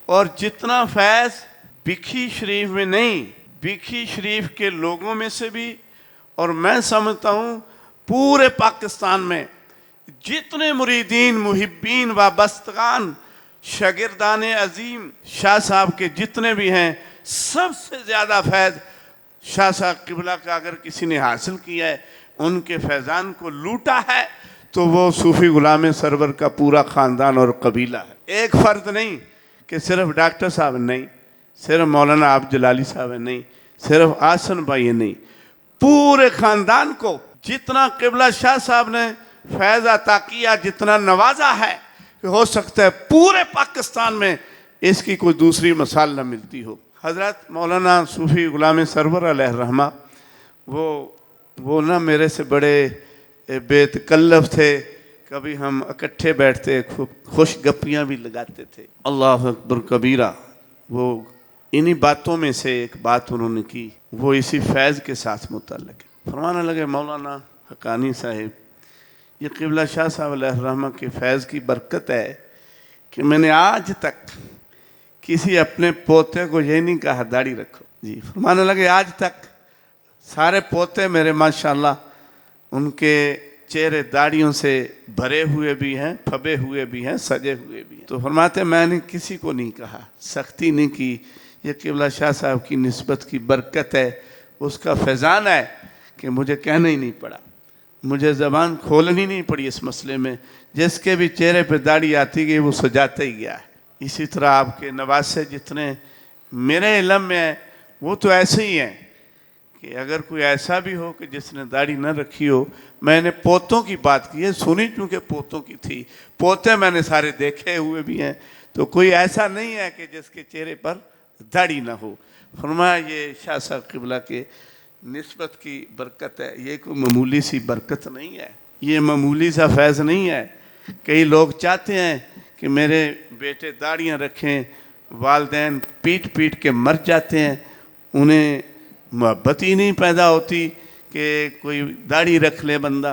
और जितना फैज़ बिखी शरीफ में नहीं, बिखी शरीफ के लोगों में से भी, और मैं समझता हूँ पूरे पाकिस्तान में जितने मुरीदीन, मुहिब्बीन, वाबस्तगान, शागिर्दान अजीम शाह साहब के जितने भी हैं, सबसे ज़्यादा फैज़ शाह साहब किबला का अगर किसी ने हासिल किया है, उनके फैज़ान को लूटा है, तो वो सूफ़ी गुलाम सरवर का पूरा ख़ानदान और कबीला है। एक फ़र्द नहीं कि सिर्फ डॉक्टर साहब नहीं, सिर्फ मौलाना आप जलाली साहब है नहीं, सिर्फ आसन भाई है नहीं, पूरे ख़ानदान को जितना किबला शाह साहब ने फैज़ अता किया, जितना नवाजा है, कि हो सकता है पूरे पाकिस्तान में इसकी कोई दूसरी मिसाल न मिलती हो। हज़रत मौलाना सूफ़ी गुलाम सरवर अलैहि रहमा वो ना मेरे से बड़े बेतकल्लफ थे। कभी हम इकट्ठे बैठते, खूब खुश गप्पियाँ भी लगाते थे। अल्लाह अकबर कबीरा। वो इन्हीं बातों में से एक बात उन्होंने की, वो इसी फैज़ के साथ मुतल्लिक़ है। फरमाने लगे, मौलाना हक़ानी साहिब, ये किबला शाह साहब अलैहि रहमा के फैज़ की बरकत है कि मैंने आज तक किसी अपने पोते को ये नहीं कहा दाढ़ी रखो। जी, फरमाने लगे आज तक सारे पोते मेरे माशाल्लाह उनके चेहरे दाढ़ियों से भरे हुए भी हैं, फबे हुए भी हैं, सजे हुए भी हैं। तो फरमाते मैंने किसी को नहीं कहा, सख्ती नहीं की। ये किबला शाह साहब की निस्बत की बरकत है, उसका फैज़ान है कि मुझे कहना ही नहीं पड़ा, मुझे ज़बान खोलनी नहीं पड़ी इस मसले में। जिसके भी चेहरे पे दाढ़ी आती गई वो सजाता ही गया है। इसी तरह आपके नवासे जितने मेरे इल्म में हैं, वो तो ऐसे ही हैं कि अगर कोई ऐसा भी हो कि जिसने दाढ़ी न रखी हो, मैंने पोतों की बात की है, सुनी चूँकि पोतों की थी, पोते मैंने सारे देखे हुए भी हैं, तो कोई ऐसा नहीं है कि जिसके चेहरे पर दाढ़ी ना हो। फरमाया ये शाह साहब किबला के निस्बत की बरकत है, ये कोई मामूली सी बरकत नहीं है, ये मामूली सा फैज़ नहीं है। कई लोग चाहते हैं कि मेरे बेटे दाढ़ियाँ रखें, वालदैन पीट पीट के मर जाते हैं, उन्हें मोहब्बत ही नहीं पैदा होती कि कोई दाढ़ी रख ले बंदा।